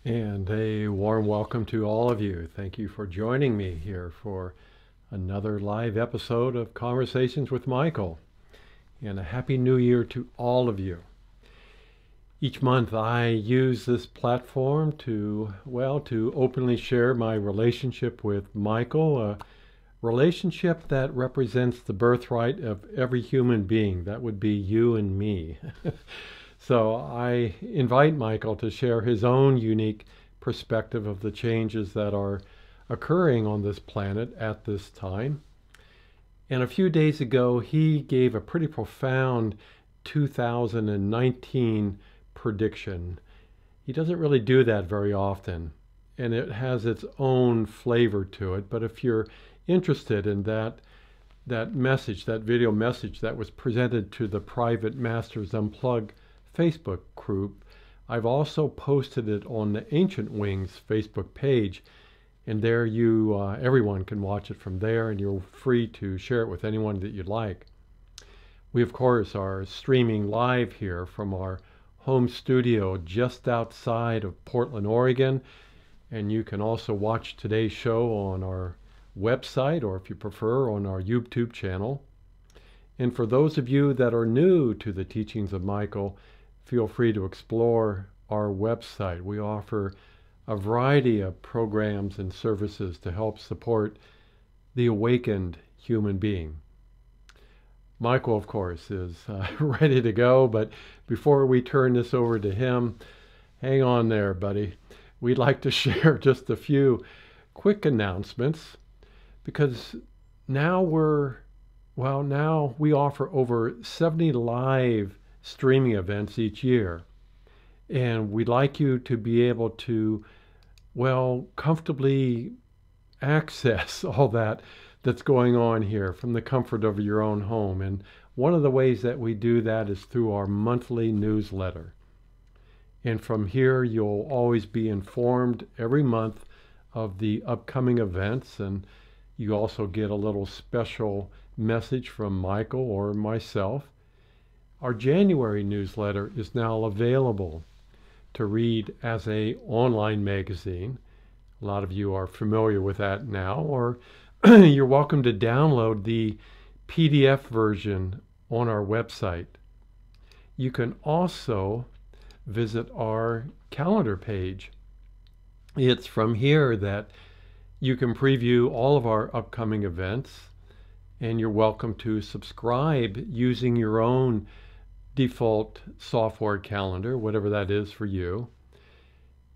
And a warm welcome to all of you. Thank you for joining me here for another live episode of Conversations with Michael. And a Happy New Year to all of you. Each month I use this platform to openly share my relationship with Michael, a relationship that represents the birthright of every human being. That would be you and me. So I invite Michael to share his own unique perspective of the changes that are occurring on this planet at this time. And a few days ago, he gave a pretty profound 2019 prediction. He doesn't really do that very often, and it has its own flavor to it. But if you're interested in that message, that video message that was presented to the private Masters Unplugged Facebook group, I've also posted it on the Ancient Wings Facebook page, and there everyone can watch it from there, and you're free to share it with anyone that you'd like. We of course are streaming live here from our home studio just outside of Portland, Oregon, and you can also watch today's show on our website, or if you prefer, on our YouTube channel. And for those of you that are new to the teachings of Michael, feel free to explore our website. We offer a variety of programs and services to help support the awakened human being. Michael, of course, is ready to go, but before we turn this over to him, hang on there, buddy. We'd like to share just a few quick announcements, because now we offer over 70 live streaming events each year. And we'd like you to be able to, comfortably access all that's going on here from the comfort of your own home. And one of the ways that we do that is through our monthly newsletter. And from here, you'll always be informed every month of the upcoming events. And you also get a little special message from Michael or myself. Our January newsletter is now available to read as an online magazine. A lot of you are familiar with that now, or you're welcome to download the PDF version on our website. You can also visit our calendar page. It's from here that you can preview all of our upcoming events, and you're welcome to subscribe using your own default software calendar, whatever that is for you.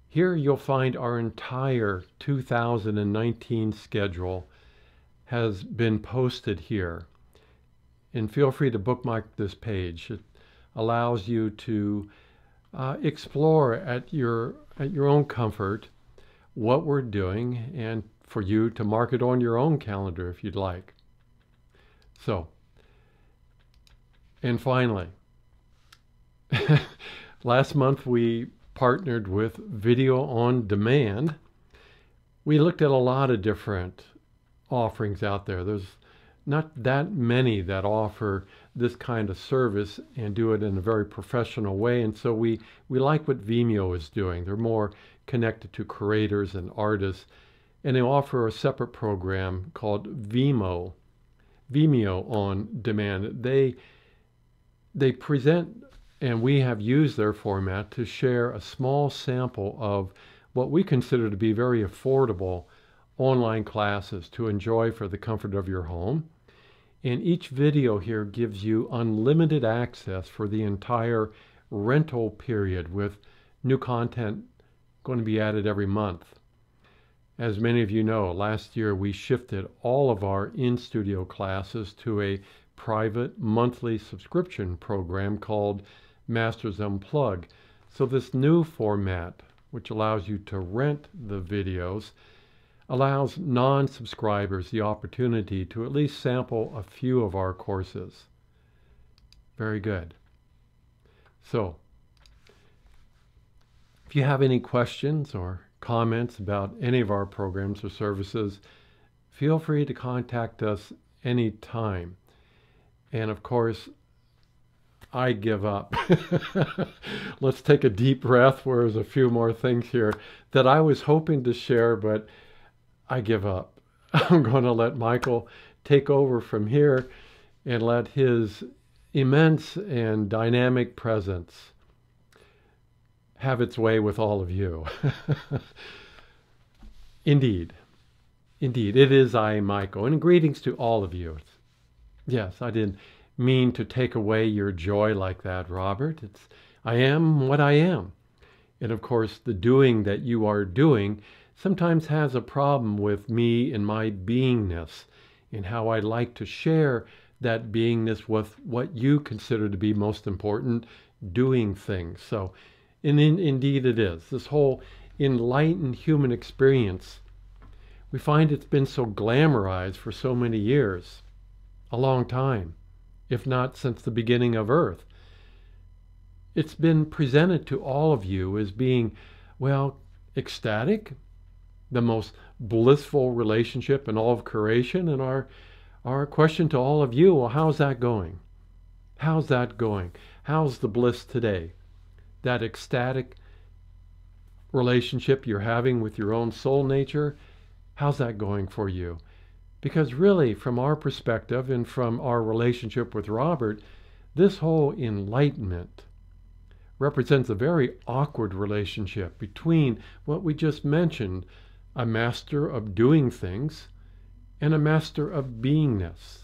Here you'll find our entire 2019 schedule has been posted here. And feel free to bookmark this page. It allows you to explore at your own comfort what we're doing, and for you to mark it on your own calendar if you'd like. So, and finally, last month we partnered with Video on Demand. We looked at a lot of different offerings out there. There's not that many that offer this kind of service and do it in a very professional way. And so we like what Vimeo is doing. They're more connected to creators and artists, and they offer a separate program called Vimeo on Demand. They present, and we have used their format to share a small sample of what we consider to be very affordable online classes to enjoy for the comfort of your home. And each video here gives you unlimited access for the entire rental period, with new content going to be added every month. As many of you know, last year we shifted all of our in-studio classes to a private monthly subscription program called Masters Unplugged. So this new format, which allows you to rent the videos, allows non-subscribers the opportunity to at least sample a few of our courses. Very good. So, if you have any questions or comments about any of our programs or services, feel free to contact us anytime. And of course, I give up. Let's take a deep breath, where there's a few more things here that I was hoping to share, but I give up. I'm going to let Michael take over from here and let his immense and dynamic presence have its way with all of you. Indeed, indeed, it is I, Michael, and greetings to all of you. Yes, I didn't mean to take away your joy like that, Robert. I am what I am. And of course, the doing that you are doing sometimes has a problem with me and my beingness, and how I like to share that beingness with what you consider to be most important, doing things. So, indeed it is. This whole enlightened human experience, we find it's been so glamorized for so many years, a long time, if not since the beginning of Earth. It's been presented to all of you as being, well, ecstatic, the most blissful relationship in all of creation. And our question to all of you, well, how's that going? How's that going? How's the bliss today? That ecstatic relationship you're having with your own soul nature, how's that going for you? Because really, from our perspective and from our relationship with Robert, this whole enlightenment represents a very awkward relationship between what we just mentioned, a master of doing things and a master of beingness.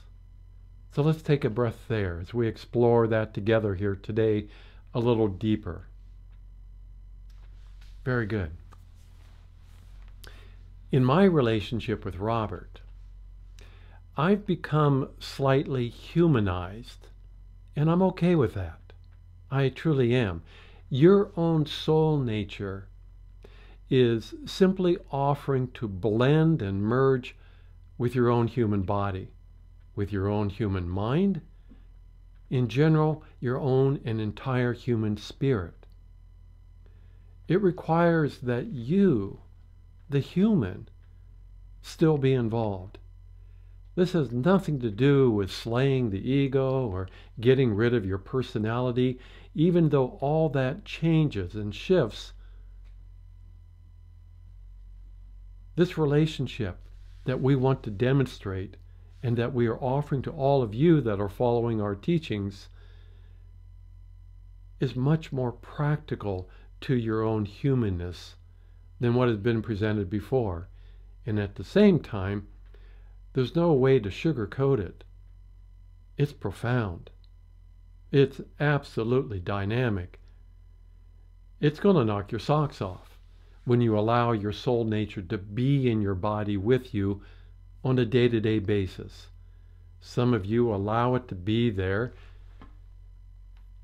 So let's take a breath there as we explore that together here today a little deeper. Very good. In my relationship with Robert, I've become slightly humanized, and I'm okay with that. I truly am. Your own soul nature is simply offering to blend and merge with your own human body, with your own human mind, in general, your own and entire human spirit. It requires that you, the human, still be involved. This has nothing to do with slaying the ego or getting rid of your personality, even though all that changes and shifts. This relationship that we want to demonstrate and that we are offering to all of you that are following our teachings is much more practical to your own humanness than what has been presented before. And at the same time, there's no way to sugarcoat it. It's profound. It's absolutely dynamic. It's going to knock your socks off when you allow your soul nature to be in your body with you on a day-to-day basis. Some of you allow it to be there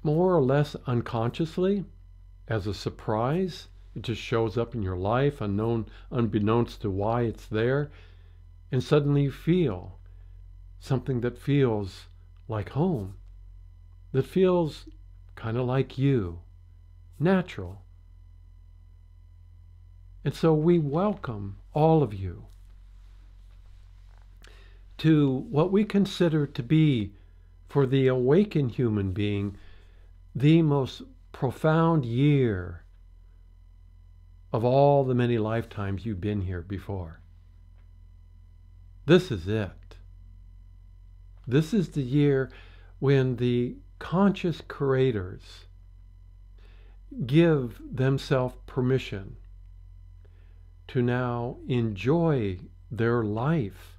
more or less unconsciously as a surprise. It just shows up in your life, unbeknownst to why it's there. And suddenly you feel something that feels like home, that feels kind of like you, natural. And so we welcome all of you to what we consider to be, for the awakened human being, the most profound year of all the many lifetimes you've been here before. This is it. This is the year when the conscious creators give themselves permission to now enjoy their life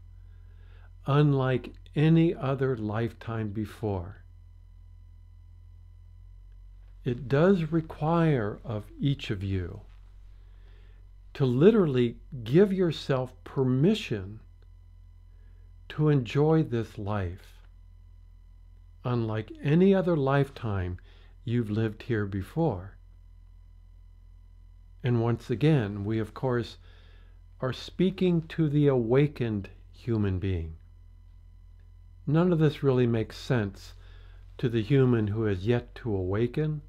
unlike any other lifetime before. It does require of each of you to literally give yourself permission to enjoy this life unlike any other lifetime you've lived here before. And once again, we of course are speaking to the awakened human being. None of this really makes sense to the human who has yet to awaken,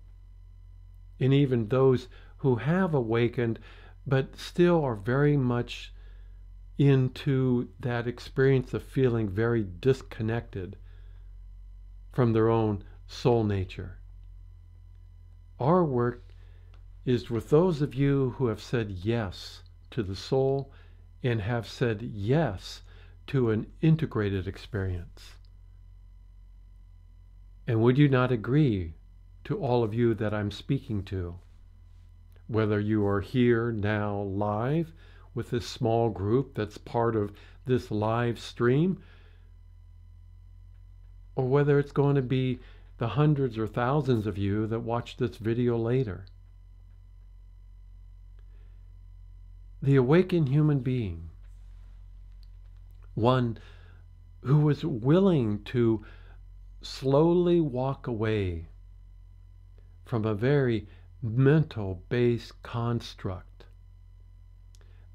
and even those who have awakened but still are very much into that experience of feeling very disconnected from their own soul nature. Our work is with those of you who have said yes to the soul and have said yes to an integrated experience. And would you not agree to all of you that I'm speaking to, whether you are here now live with this small group that's part of this live stream, or whether it's going to be the hundreds or thousands of you that watch this video later? The awakened human being, one who was willing to slowly walk away from a very mental-based construct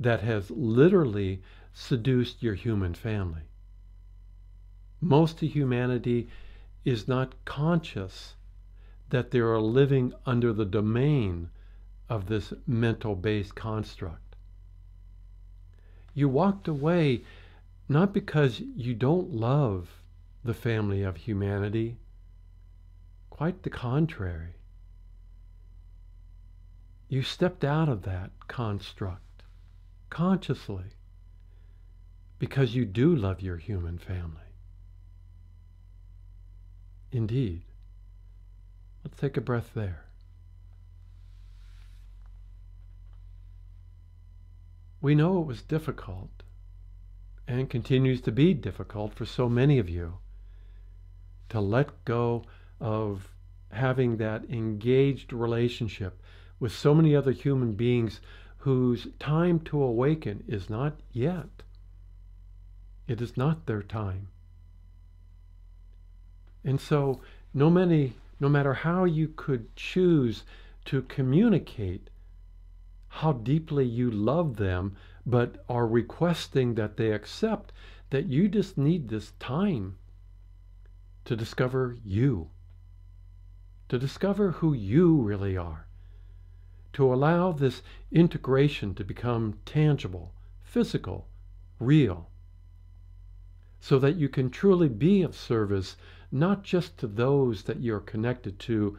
that has literally seduced your human family. Most of humanity is not conscious that they are living under the domain of this mental-based construct. You walked away not because you don't love the family of humanity. Quite the contrary. You stepped out of that construct consciously because you do love your human family. Indeed. Let's take a breath there. We know it was difficult and continues to be difficult for so many of you to let go of having that engaged relationship with so many other human beings whose time to awaken is not yet. It is not their time. And so no matter how you could choose to communicate how deeply you love them, but are requesting that they accept that you just need this time to discover you, to discover who you really are, to allow this integration to become tangible, physical, real, so that you can truly be of service, not just to those that you're connected to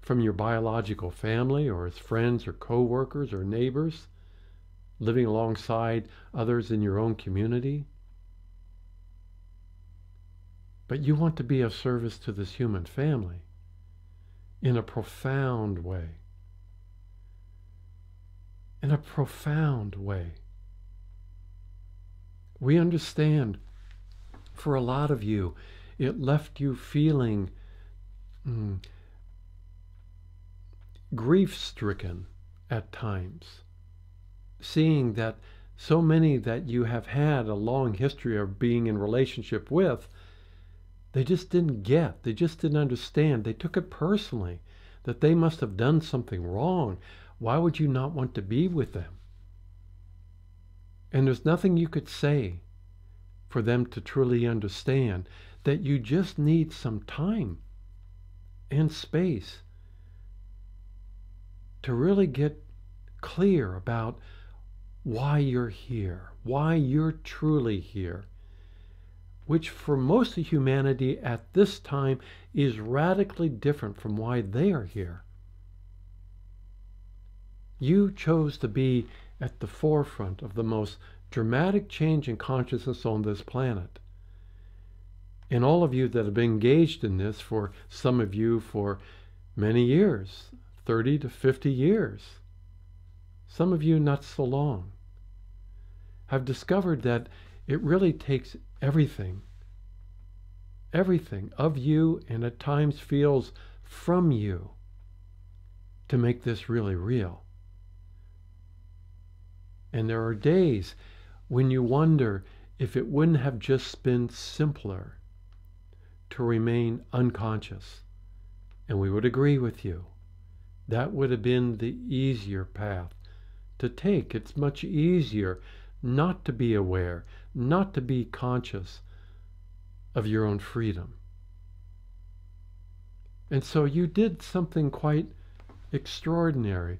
from your biological family or as friends or co-workers or neighbors, living alongside others in your own community, but you want to be of service to this human family in a profound way. In a profound way. We understand for a lot of you, it left you feeling grief-stricken at times, seeing that so many that you have had a long history of being in relationship with, they just didn't get, they just didn't understand. They took it personally, that they must have done something wrong. Why would you not want to be with them? And there's nothing you could say for them to truly understand that you just need some time and space to really get clear about why you're here, why you're truly here, which for most of humanity at this time is radically different from why they are here. You chose to be at the forefront of the most dramatic change in consciousness on this planet. And all of you that have been engaged in this, for some of you for many years, 30 to 50 years, some of you not so long, have discovered that it really takes everything of you, and at times feels from you, to make this really real. And there are days when you wonder if it wouldn't have just been simpler to remain unconscious. And we would agree with you. That would have been the easier path to take. It's much easier not to be aware, not to be conscious of your own freedom. And so you did something quite extraordinary.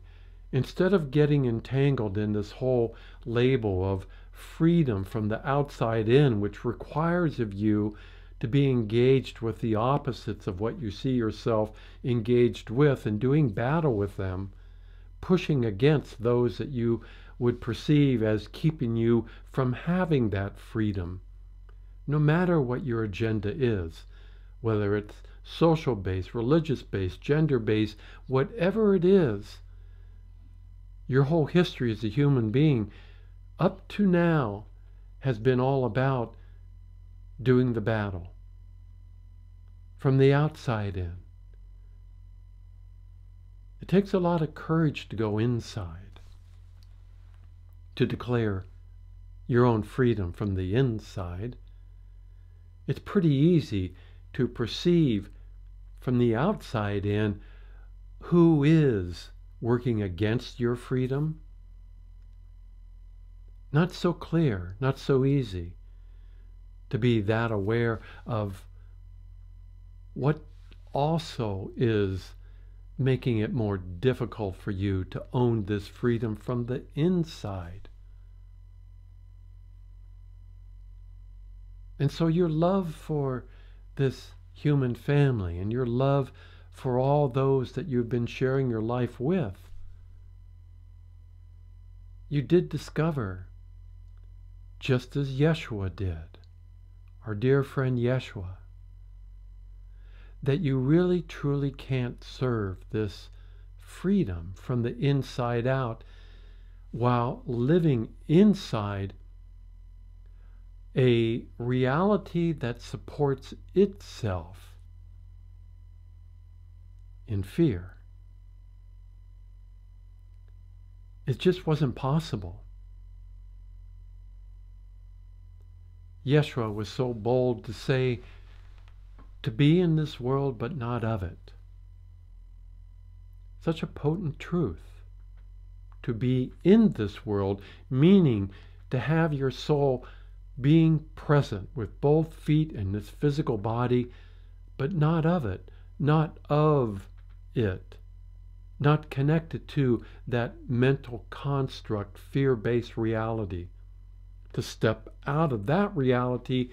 Instead of getting entangled in this whole label of freedom from the outside in, which requires of you to be engaged with the opposites of what you see yourself engaged with and doing battle with them, pushing against those that you would perceive as keeping you from having that freedom, no matter what your agenda is, whether it's social-based, religious-based, gender-based, whatever it is. Your whole history as a human being up to now has been all about doing the battle from the outside in. It takes a lot of courage to go inside, to declare your own freedom from the inside. It's pretty easy to perceive from the outside in who is working against your freedom. Not so clear, not so easy to be that aware of what also is making it more difficult for you to own this freedom from the inside. And so your love for this human family and your love for all those that you've been sharing your life with, you did discover, just as Yeshua did, our dear friend Yeshua, that you really truly can't serve this freedom from the inside out while living inside a reality that supports itself in fear. It just wasn't possible. Yeshua was so bold to say, to be in this world but not of it. Such a potent truth. To be in this world, meaning to have your soul being present with both feet and this physical body, but not of it, not of it, not connected to that mental construct, fear-based reality. To step out of that reality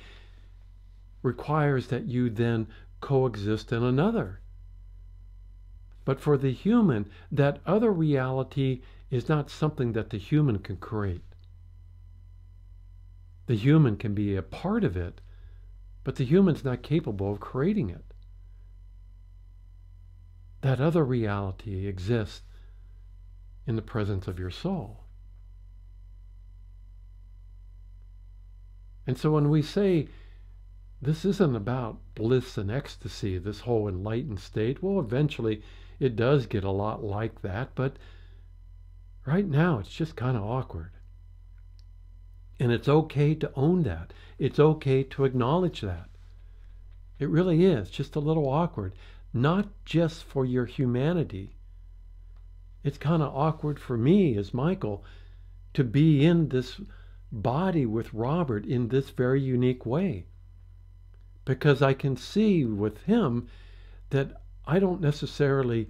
requires that you then coexist in another. But for the human, that other reality is not something that the human can create. The human can be a part of it, but the human's not capable of creating it. That other reality exists in the presence of your soul. And so when we say this isn't about bliss and ecstasy, this whole enlightened state, well, eventually it does get a lot like that, but right now it's just kind of awkward. And it's okay to own that. It's okay to acknowledge that. It really is just a little awkward, not just for your humanity. It's kind of awkward for me as Michael to be in this body with Robert in this very unique way. Because I can see with him that I don't necessarily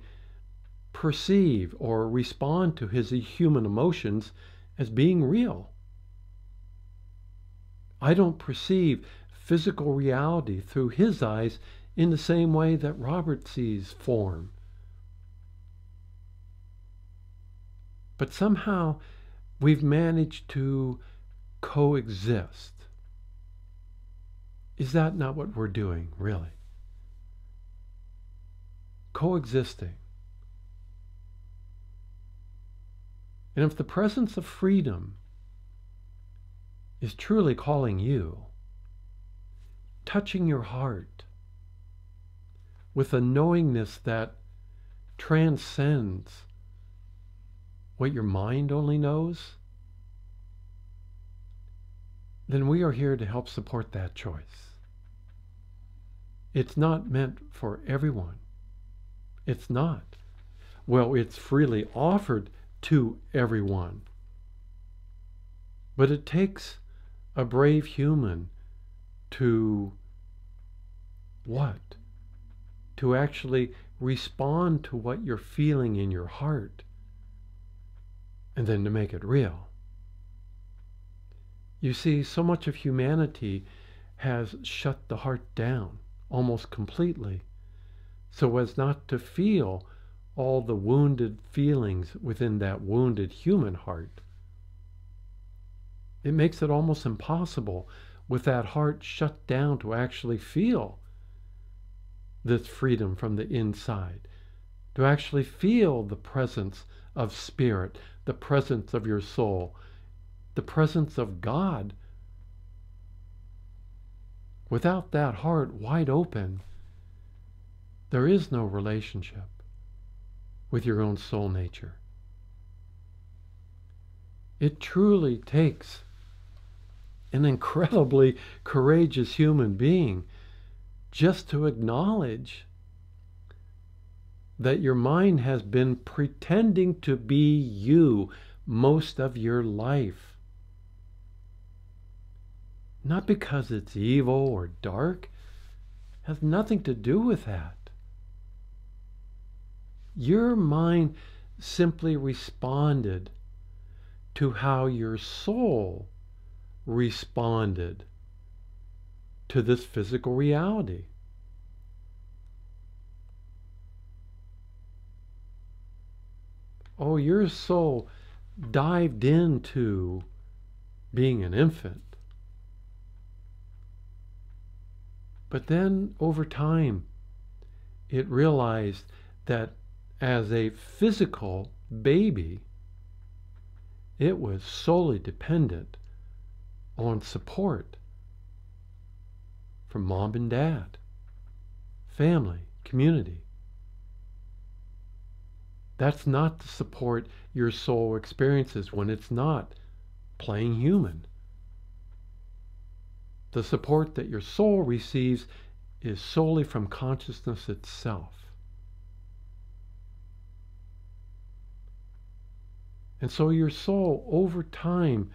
perceive or respond to his human emotions as being real. I don't perceive physical reality through his eyes in the same way that Robert sees form. But somehow we've managed to coexist. Is that not what we're doing, really? Coexisting. And if the presence of freedom is truly calling you, touching your heart with a knowingness that transcends what your mind only knows, then we are here to help support that choice. It's not meant for everyone. It's not. Well, it's freely offered to everyone. But it takes a brave human to what? To actually respond to what you're feeling in your heart and then to make it real. You see, so much of humanity has shut the heart down almost completely so as not to feel all the wounded feelings within that wounded human heart. It makes it almost impossible with that heart shut down to actually feel this freedom from the inside, to actually feel the presence of spirit, the presence of your soul, the presence of God. Without that heart wide open, there is no relationship with your own soul nature. It truly takes an incredibly courageous human being just to acknowledge that your mind has been pretending to be you most of your life. Not because it's evil or dark, has nothing to do with that. Your mind simply responded to how your soul responded to this physical reality. Oh, your soul dived into being an infant. But then over time, it realized that as a physical baby, it was solely dependent on support from mom and dad, family, community. That's not the support your soul experiences when it's not playing human. The support that your soul receives is solely from consciousness itself. And so your soul, over time,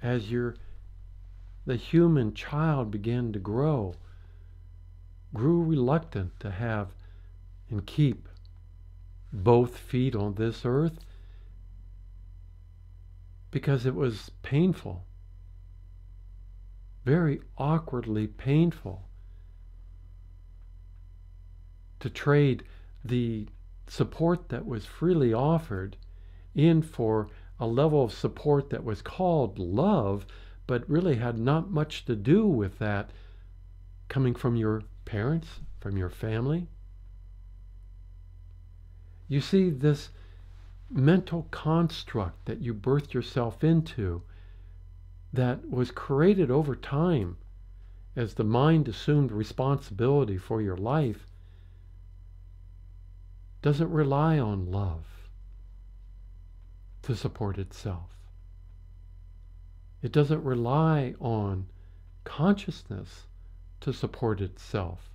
as the human child began to grow, grew reluctant to have and keep both feet on this earth because it was painful, very awkwardly painful, to trade the support that was freely offered in for a level of support that was called love, but really had not much to do with that coming from your parents, from your family. You see, this mental construct that you birthed yourself into, that was created over time as the mind assumed responsibility for your life, doesn't rely on love to support itself. It doesn't rely on consciousness to support itself.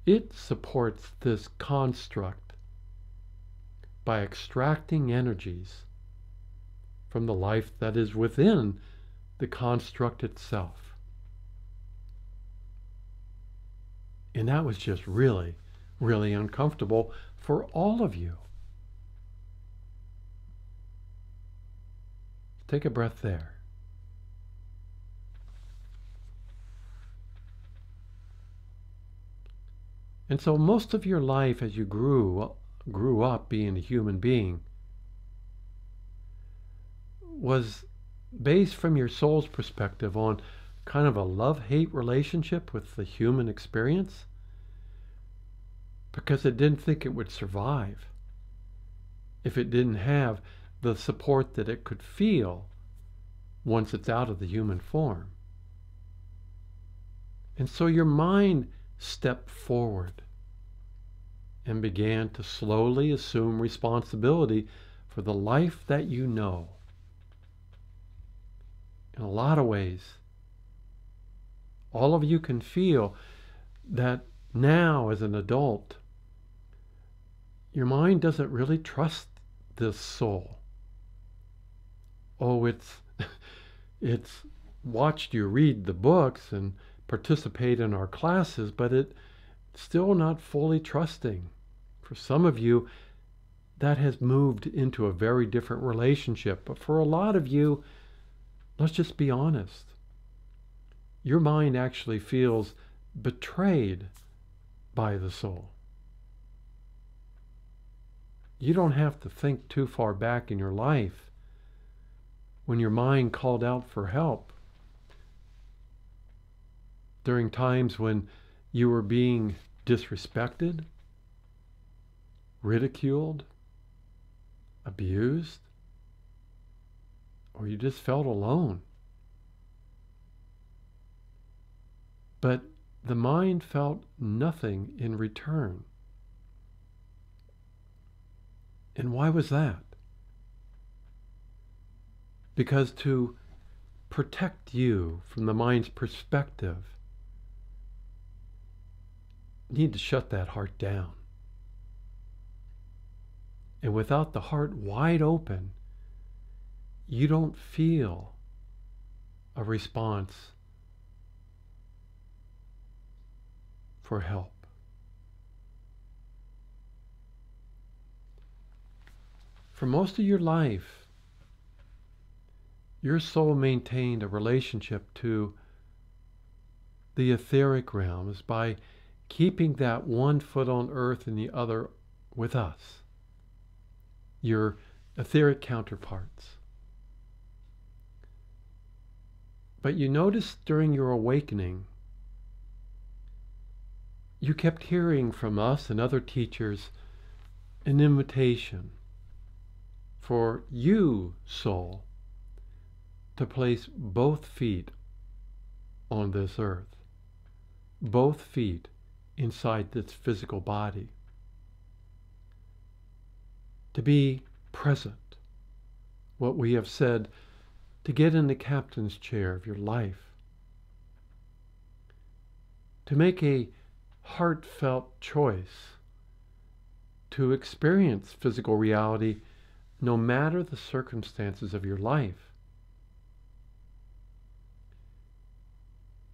It supports this construct by extracting energies from the life that is within the construct itself. And that was just really, really uncomfortable for all of you. Take a breath there. And so most of your life as you grew up being a human being was based from your soul's perspective on kind of a love-hate relationship with the human experience, because it didn't think it would survive if it didn't have the support that it could feel once it's out of the human form. And so your mind stepped forward and began to slowly assume responsibility for the life that you know. In a lot of ways, all of you can feel that now as an adult, your mind doesn't really trust this soul. Oh, it's watched you read the books and participate in our classes, but it's still not fully trusting. For some of you, that has moved into a very different relationship. But for a lot of you, let's just be honest. your mind actually feels betrayed by the soul. You don't have to think too far back in your life when your mind called out for help during times when you were being disrespected, ridiculed, abused, or you just felt alone. But the mind felt nothing in return. And why was that? Because to protect you from the mind's perspective, you need to shut that heart down. And without the heart wide open, you don't feel a response for help. For most of your life, your soul maintained a relationship to the etheric realms by keeping that one foot on earth and the other with us, your etheric counterparts. But you noticed during your awakening, you kept hearing from us and other teachers an invitation for you, soul, to place both feet on this earth, both feet inside this physical body, to be present, what we have said, to get in the captain's chair of your life, to make a heartfelt choice to experience physical reality no matter the circumstances of your life.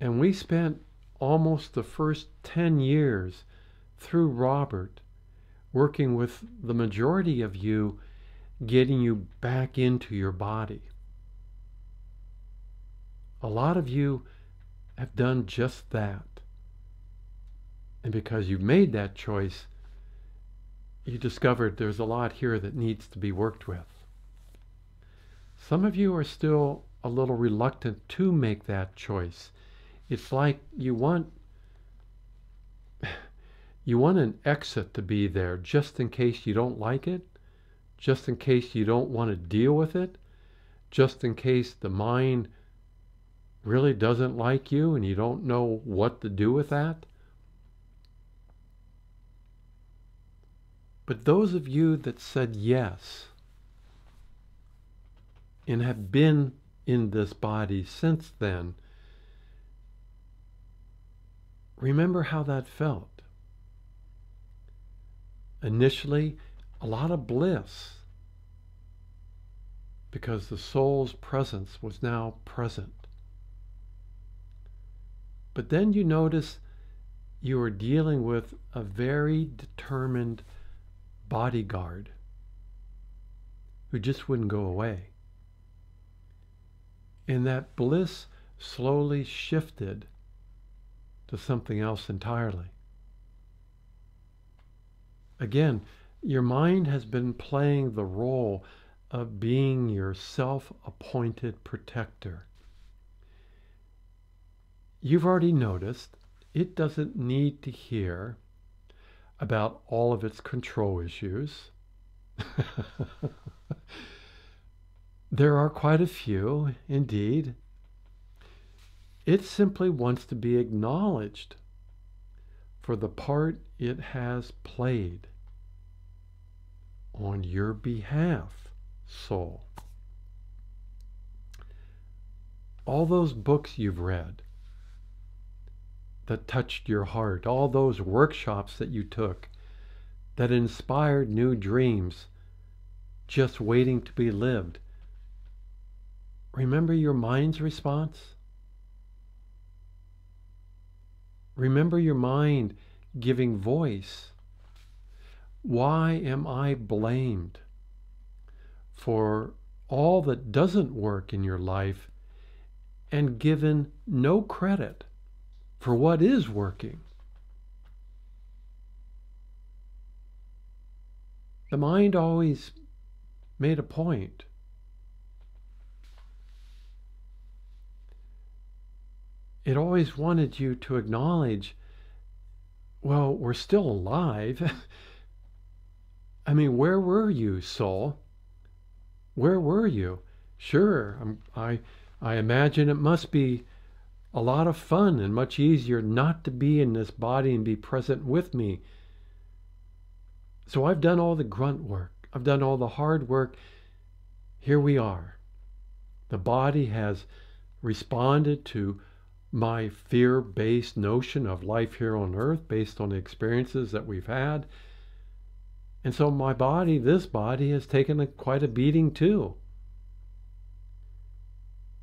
And we spent almost the first 10 years through Robert working with the majority of you, getting you back into your body. A lot of you have done just that. And because you've made that choice, you discovered there's a lot here that needs to be worked with. Some of you are still a little reluctant to make that choice. It's like you want an exit to be there just in case you don't like it, just in case you don't want to deal with it, just in case the mind really doesn't like you and you don't know what to do with that. But those of you that said yes and have been in this body since then, remember how that felt. Initially, a lot of bliss, because the soul's presence was now present. But then you notice you were dealing with a very determined bodyguard who just wouldn't go away. And that bliss slowly shifted to something else entirely. Again, your mind has been playing the role of being your self-appointed protector. You've already noticed it doesn't need to hear about all of its control issues. There are quite a few, indeed. It simply wants to be acknowledged for the part it has played on your behalf, soul. All those books you've read that touched your heart, all those workshops that you took that inspired new dreams just waiting to be lived. Remember your mind's response? Remember your mind giving voice. Why am I blamed for all that doesn't work in your life and given no credit for what is working. The mind always made a point. It always wanted you to acknowledge, well, we're still alive. I mean, where were you, soul? Where were you? Sure, I imagine it must be a lot of fun and much easier not to be in this body and be present with me. So I've done all the grunt work. I've done all the hard work. Here we are. The body has responded to my fear-based notion of life here on earth based on the experiences that we've had. And so my body, this body, has taken quite a beating too.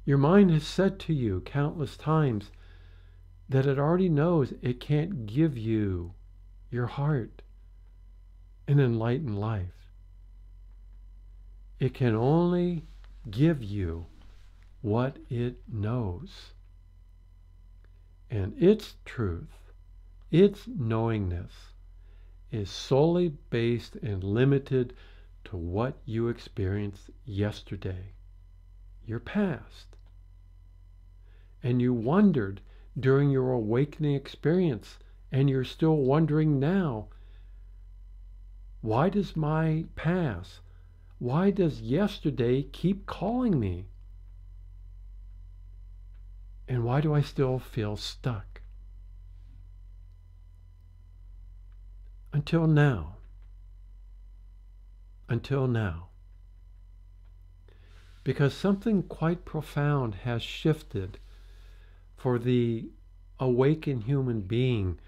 Your mind has said to you countless times that it already knows it can't give you, your heart, an enlightened life. It can only give you what it knows. And its truth, its knowingness, is solely based and limited to what you experienced yesterday, your past. And you wondered during your awakening experience, and you're still wondering now, why does my past, why does yesterday keep calling me? And why do I still feel stuck? Until now. Until now. Because something quite profound has shifted for the awakened human being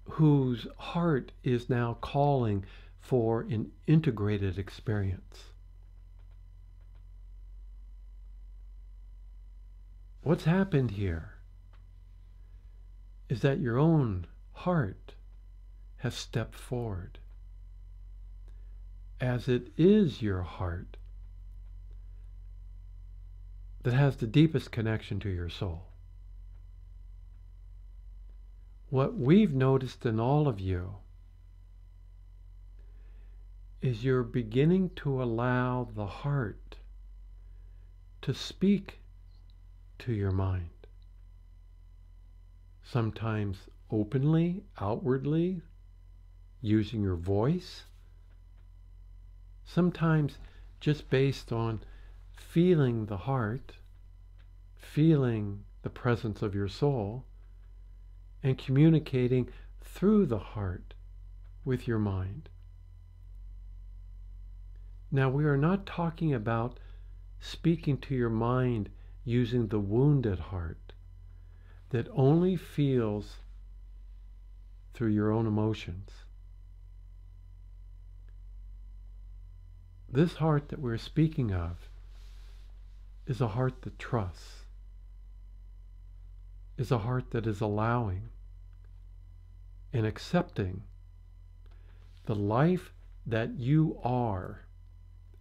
whose heart is now calling for an integrated experience. What's happened here is that your own heart has stepped forward, as it is your heart that has the deepest connection to your soul. What we've noticed in all of you is you're beginning to allow the heart to speak to your mind. Sometimes openly, outwardly, using your voice. Sometimes just based on feeling the heart, feeling the presence of your soul, and communicating through the heart with your mind. Now, we are not talking about speaking to your mind using the wounded heart that only feels through your own emotions. This heart that we're speaking of is a heart that trusts, is a heart that is allowing and accepting the life that you are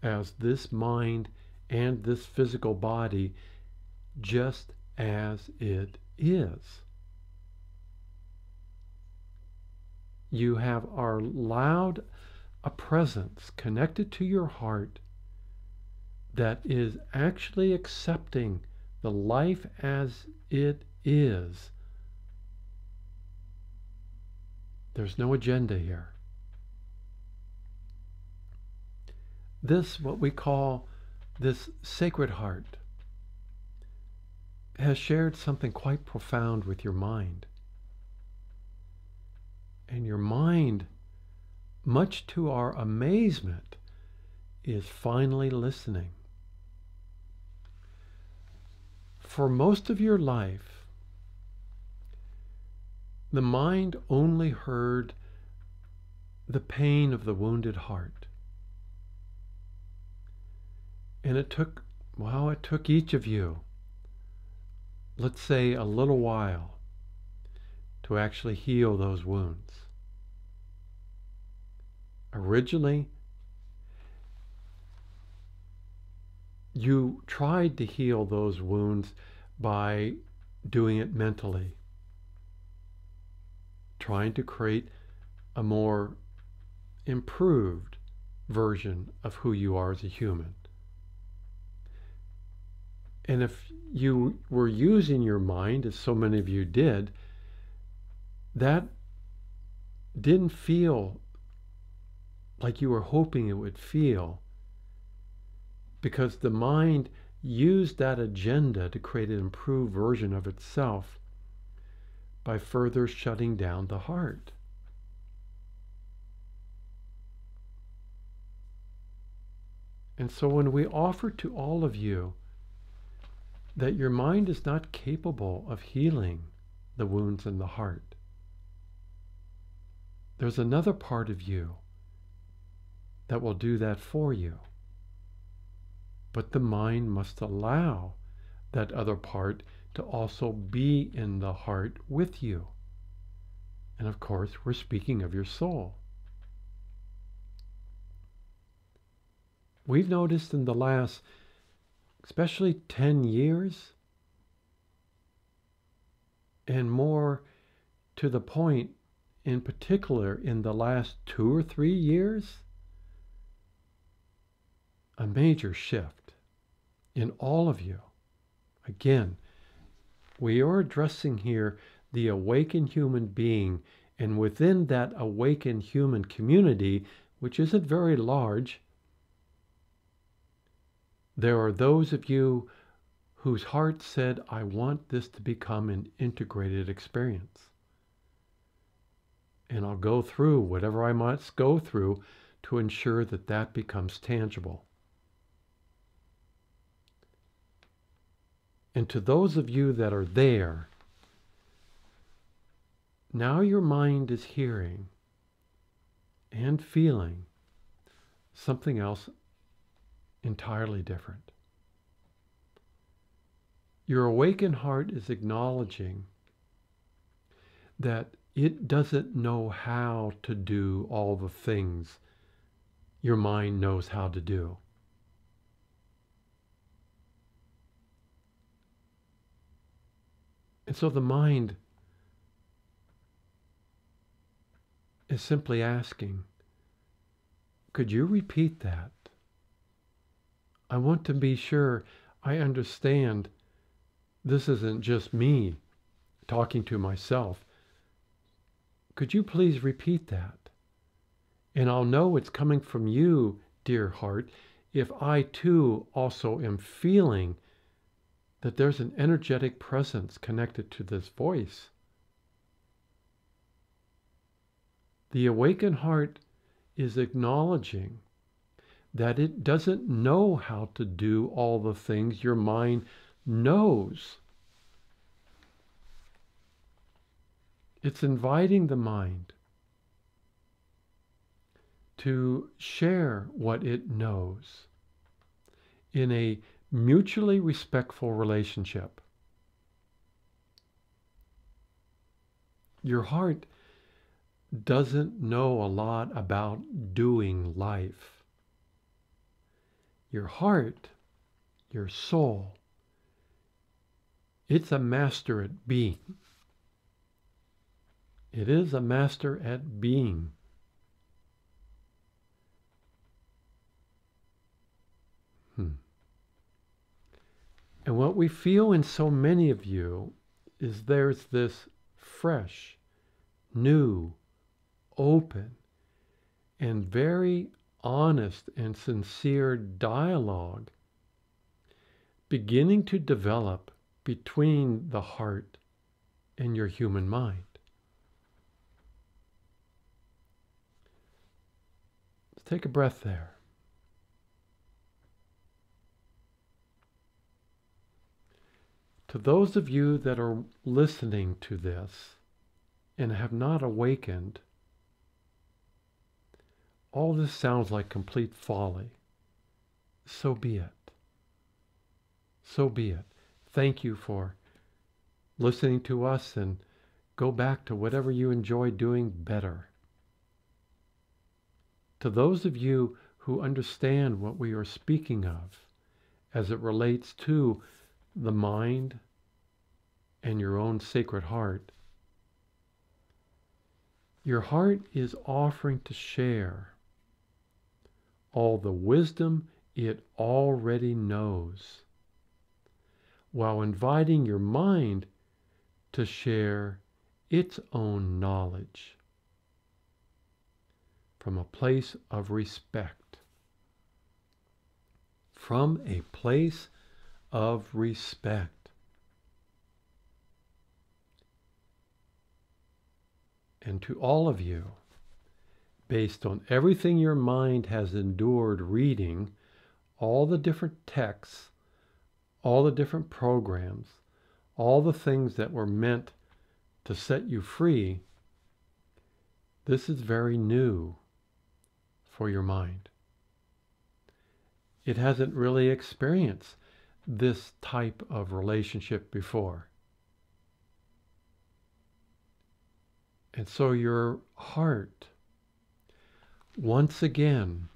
as this mind and this physical body, just as it is. You have allowed a presence connected to your heart that is actually accepting the life as it is. There's no agenda here. This, what we call this sacred heart, has shared something quite profound with your mind. And your mind, much to our amazement, is finally listening. For most of your life, the mind only heard the pain of the wounded heart. And it took each of you, let's say, a little while to actually heal those wounds. Originally, you tried to heal those wounds by doing it mentally, trying to create a more improved version of who you are as a human. And if you were using your mind, as so many of you did, that didn't feel like you were hoping it would feel, because the mind used that agenda to create an improved version of itself by further shutting down the heart. And so when we offer to all of you that your mind is not capable of healing the wounds in the heart, there's another part of you that will do that for you. But the mind must allow that other part to also be in the heart with you. And of course, we're speaking of your soul. We've noticed in the last, especially 10 years, and more to the point, in particular in the last 2 or 3 years, a major shift in all of you. Again, we are addressing here the awakened human being, and within that awakened human community, which isn't very large, there are those of you whose heart said, I want this to become an integrated experience. And I'll go through whatever I must go through to ensure that that becomes tangible. And to those of you that are there, now your mind is hearing and feeling something else entirely different. Your awakened heart is acknowledging that it doesn't know how to do all the things your mind knows how to do. And so the mind is simply asking, could you repeat that? I want to be sure I understand this isn't just me talking to myself. Could you please repeat that? And I'll know it's coming from you, dear heart, if I too also am feeling that there's an energetic presence connected to this voice. The awakened heart is acknowledging that it doesn't know how to do all the things your mind knows. It's inviting the mind to share what it knows in a mutually respectful relationship. Your heart doesn't know a lot about doing life. Your heart, your soul, it's a master at being. It is a master at being. And what we feel in so many of you is there's this fresh, new, open, and very honest and sincere dialogue beginning to develop between the heart and your human mind. Let's take a breath there. To those of you that are listening to this and have not awakened, all this sounds like complete folly. So be it. So be it. Thank you for listening to us, and go back to whatever you enjoy doing better. To those of you who understand what we are speaking of as it relates to the mind, and your own sacred heart, your heart is offering to share all the wisdom it already knows, while inviting your mind to share its own knowledge from a place of respect. From a place of respect. And to all of you, based on everything your mind has endured reading, all the different texts, all the different programs, all the things that were meant to set you free, this is very new for your mind. It hasn't really experienced this type of relationship before. And so your heart, once again,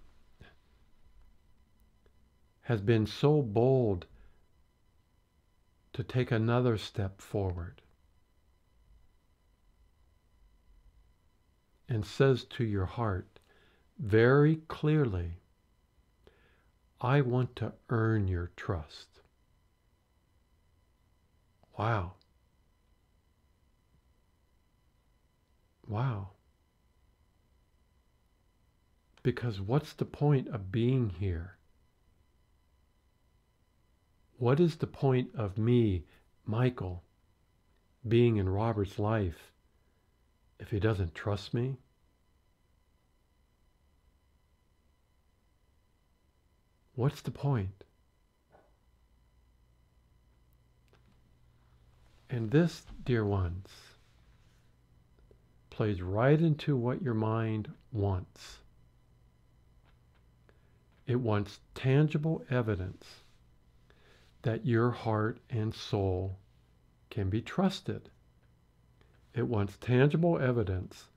has been so bold to take another step forward and says to your heart very clearly, I want to earn your trust. Wow. Wow. Because what's the point of being here? What is the point of me, Michael, being in Robert's life if he doesn't trust me? What's the point? And this, dear ones, plays right into what your mind wants. It wants tangible evidence that your heart and soul can be trusted. It wants tangible evidence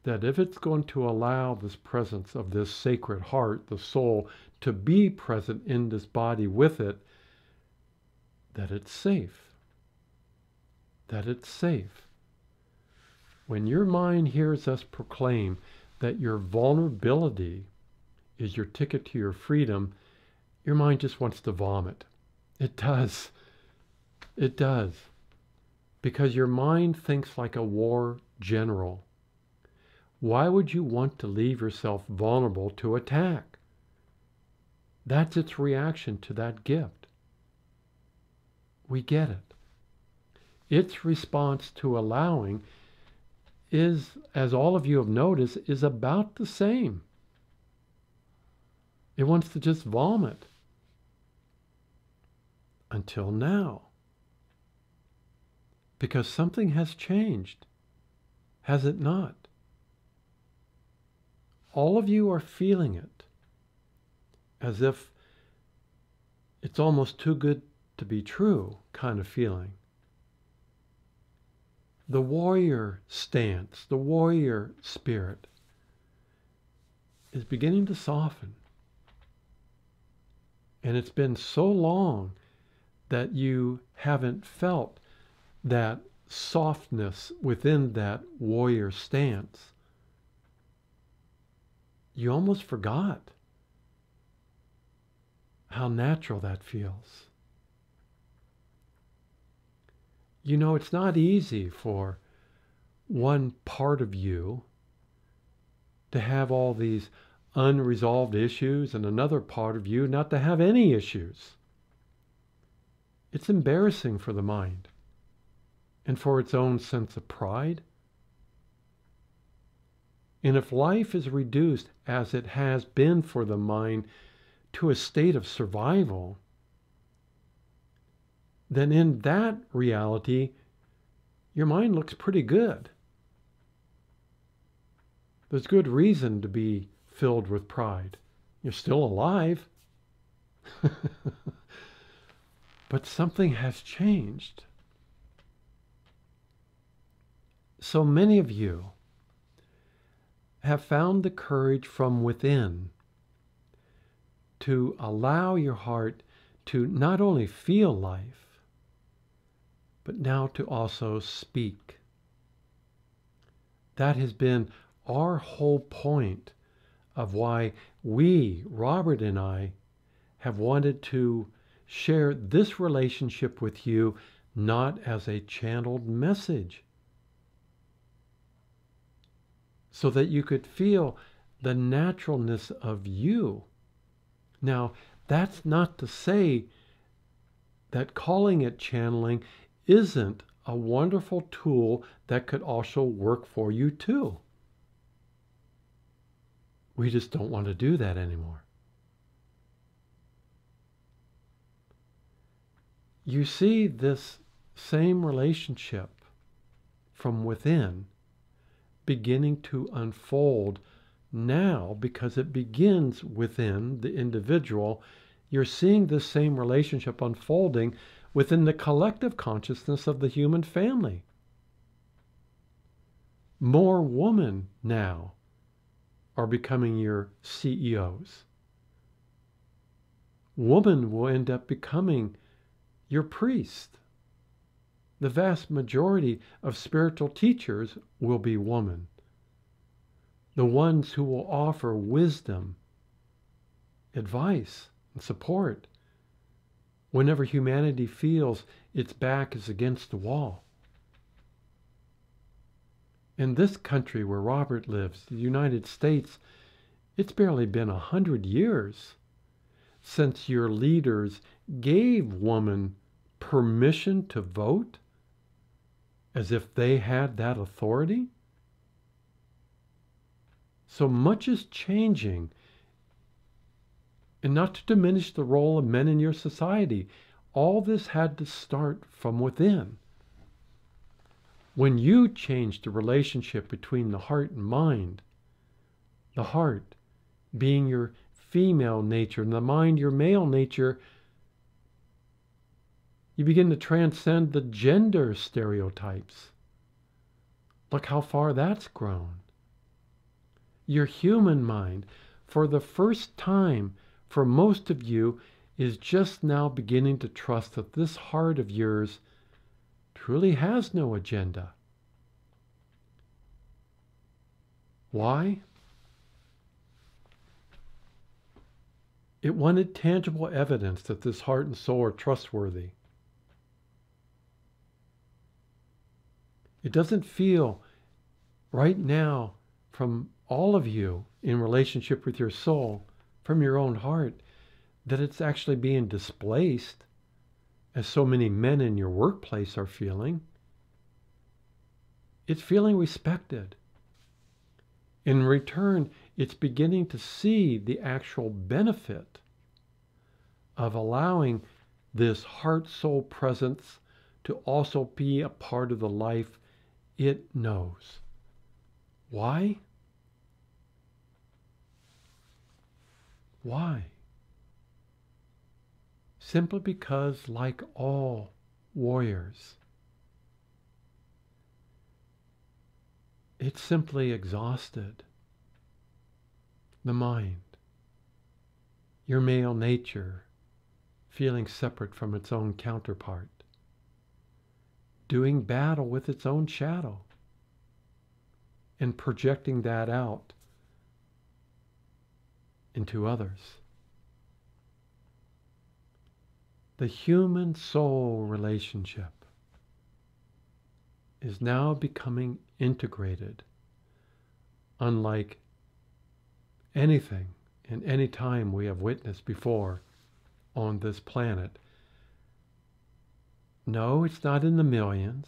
that if it's going to allow this presence of this sacred heart, the soul, to be present in this body with it, that it's safe. That it's safe. When your mind hears us proclaim that your vulnerability is your ticket to your freedom, your mind just wants to vomit. It does. It does. Because your mind thinks like a war general. Why would you want to leave yourself vulnerable to attack? That's its reaction to that gift. We get it. Its response to allowing is, as all of you have noticed, is about the same. It wants to just vomit. Until now. Because something has changed. Has it not? All of you are feeling it. As if it's almost too good to be true kind of feeling. The warrior stance, the warrior spirit is beginning to soften. And it's been so long that you haven't felt that softness within that warrior stance. You almost forgot how natural that feels. You know, it's not easy for one part of you to have all these unresolved issues and another part of you not to have any issues. It's embarrassing for the mind and for its own sense of pride. And if life is reduced, as it has been for the mind, to a state of survival, then in that reality, your mind looks pretty good. There's good reason to be filled with pride. You're still alive. But something has changed. So many of you have found the courage from within to allow your heart to not only feel life, but now to also speak. That has been our whole point of why we, Robert and I, have wanted to share this relationship with you, not as a channeled message, so that you could feel the naturalness of you. Now, that's not to say that calling it channeling isn't a wonderful tool that could also work for you too. We just don't want to do that anymore. You see this same relationship from within beginning to unfold now, because it begins within the individual. You're seeing this same relationship unfolding within the collective consciousness of the human family. More women now are becoming your CEOs. Woman will end up becoming your priest. The vast majority of spiritual teachers will be woman. The ones who will offer wisdom, advice, and support whenever humanity feels its back is against the wall. In this country where Robert lives, the United States, it's barely been 100 years since your leaders gave women permission to vote, as if they had that authority. So much is changing. And not to diminish the role of men in your society, all this had to start from within. When you changed the relationship between the heart and mind, the heart being your female nature and the mind your male nature, you begin to transcend the gender stereotypes. Look how far that's grown. Your human mind, for the first time for most of you, is just now beginning to trust that this heart of yours truly has no agenda. Why? It wanted tangible evidence that this heart and soul are trustworthy. It doesn't feel right now from all of you in relationship with your soul, from your own heart, that it's actually being displaced, as so many men in your workplace are feeling. It's feeling respected. In return, it's beginning to see the actual benefit of allowing this heart-soul presence to also be a part of the life it knows. Why? Why? Simply because, like all warriors, it's simply exhausted. The mind, your male nature, feeling separate from its own counterpart, doing battle with its own shadow, and projecting that out into others. The human soul relationship is now becoming integrated, unlike anything and any time we have witnessed before on this planet. No, it's not in the millions.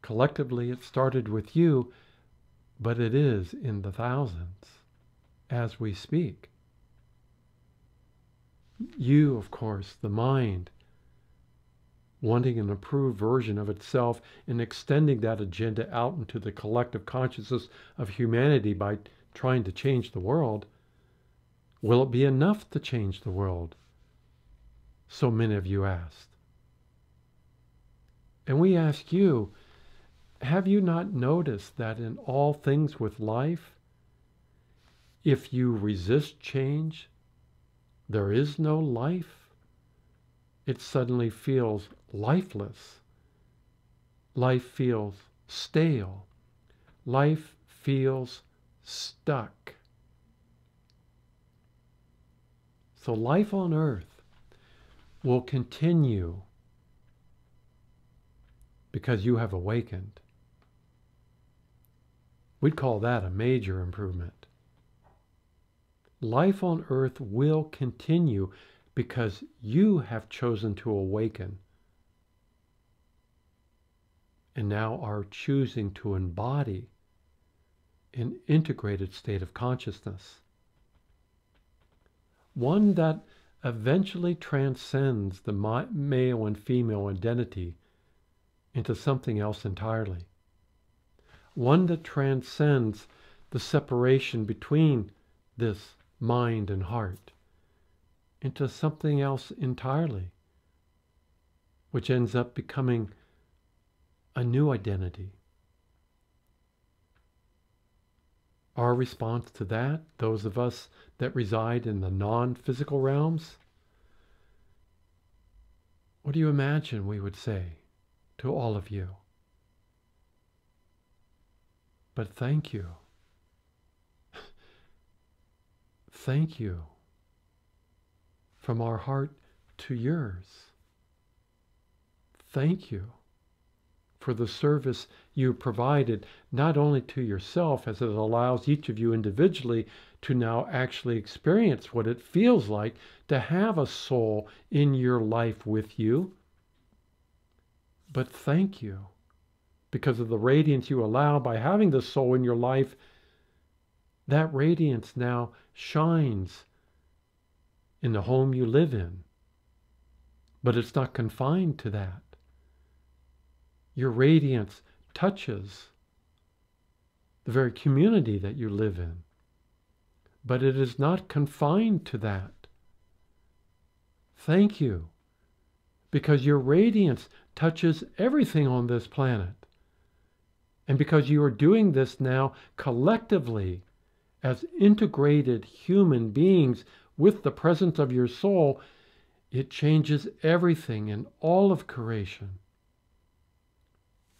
Collectively, it started with you, but it is in the thousands as we speak. You, of course, the mind, wanting an improved version of itself and extending that agenda out into the collective consciousness of humanity by trying to change the world. Will it be enough to change the world? So many of you asked. And we ask you, have you not noticed that in all things with life, if you resist change, there is no life? it suddenly feels lifeless. Life feels stale. Life feels stuck. So life on earth will continue because you have awakened. We'd call that a major improvement. Life on earth will continue because you have chosen to awaken and now are choosing to embody an integrated state of consciousness. One that eventually transcends the male and female identity into something else entirely. One that transcends the separation between this mind and heart into something else entirely, which ends up becoming a new identity. Our response to that, those of us that reside in the non-physical realms, what do you imagine we would say to all of you? But thank you. Thank you. From our heart to yours. Thank you for the service you provided, not only to yourself, as it allows each of you individually to now actually experience what it feels like to have a soul in your life with you, but thank you because of the radiance you allow by having the soul in your life. That radiance now shines in the home you live in, but it's not confined to that. Your radiance touches the very community that you live in, but it is not confined to that. Thank you, because your radiance touches everything on this planet. And because you are doing this now collectively as integrated human beings with the presence of your soul, it changes everything in all of creation.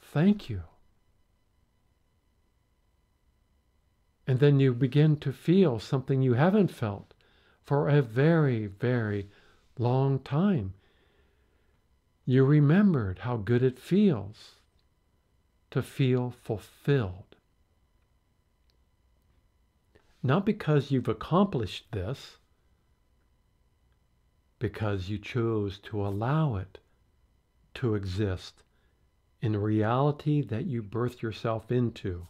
Thank you. And then you begin to feel something you haven't felt for a very, very long time. You remembered how good it feels to feel fulfilled. Not because you've accomplished this, because you chose to allow it to exist in the reality that you birthed yourself into.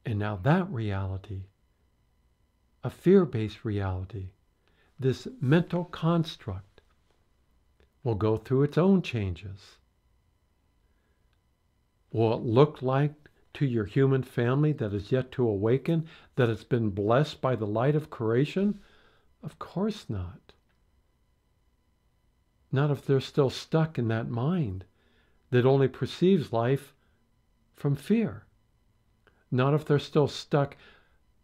And now that reality, a fear-based reality, this mental construct, will go through its own changes. Will it look like to your human family that is yet to awaken, that it's been blessed by the light of creation? Of course not. Not if they're still stuck in that mind that only perceives life from fear. Not if they're still stuck,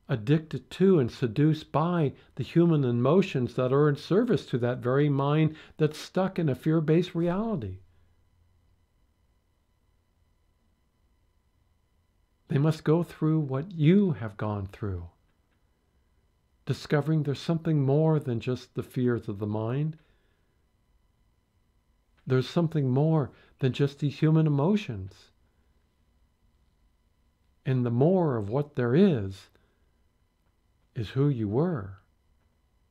addicted to and seduced by the human emotions that are in service to that very mind that's stuck in a fear-based reality. They must go through what you have gone through, discovering there's something more than just the fears of the mind. There's something more than just these human emotions. And the more of what there is who you were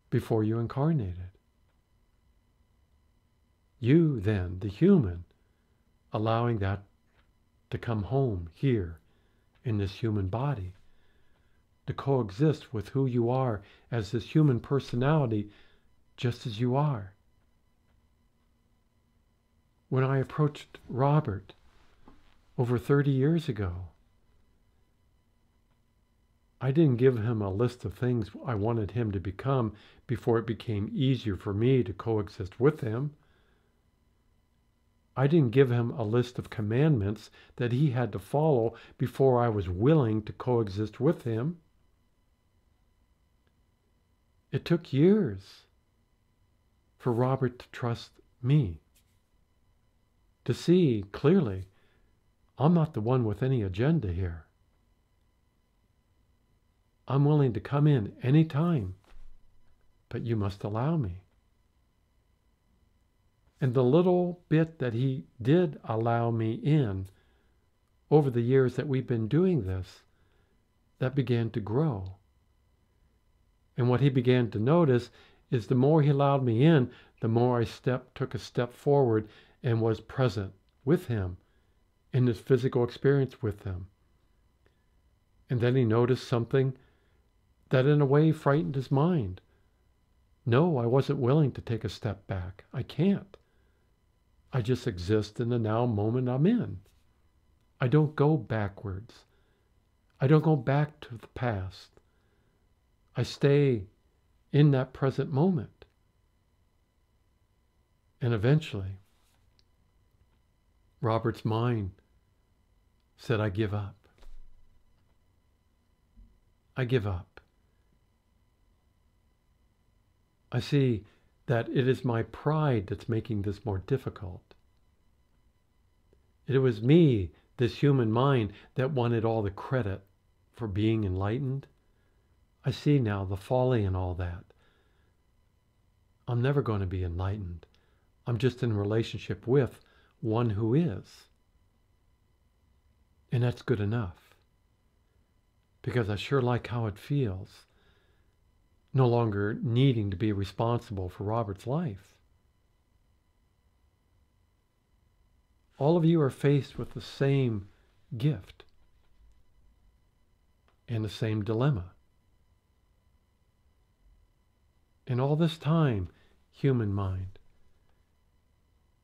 before you incarnated. You then, the human, allowing that to come home here in this human body, to coexist with who you are as this human personality, just as you are. When I approached Robert over 30 years ago, I didn't give him a list of things I wanted him to become before it became easier for me to coexist with him. I didn't give him a list of commandments that he had to follow before I was willing to coexist with him. It took years for Robert to trust me, to see clearly I'm not the one with any agenda here. I'm willing to come in any time, but you must allow me. And the little bit that he did allow me in over the years that we've been doing this, that began to grow. And what he began to notice is the more he allowed me in, the more I took a step forward and was present with him in this physical experience with him. And then he noticed something that in a way frightened his mind. No, I wasn't willing to take a step back. I can't. I just exist in the now moment I'm in. I don't go backwards. I don't go back to the past. I stay in that present moment. And eventually, Robert's mind said, I give up. I give up. I see that it is my pride that's making this more difficult. It was me, this human mind, that wanted all the credit for being enlightened. I see now the folly in all that. I'm never going to be enlightened. I'm just in a relationship with one who is. And that's good enough. Because I sure like how it feels, no longer needing to be responsible for Robert's life. All of you are faced with the same gift and the same dilemma. And all this time, human mind,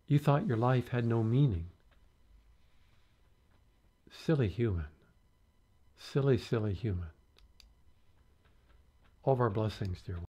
you thought your life had no meaning. Silly human. Silly, silly human. All of our blessings, dear one.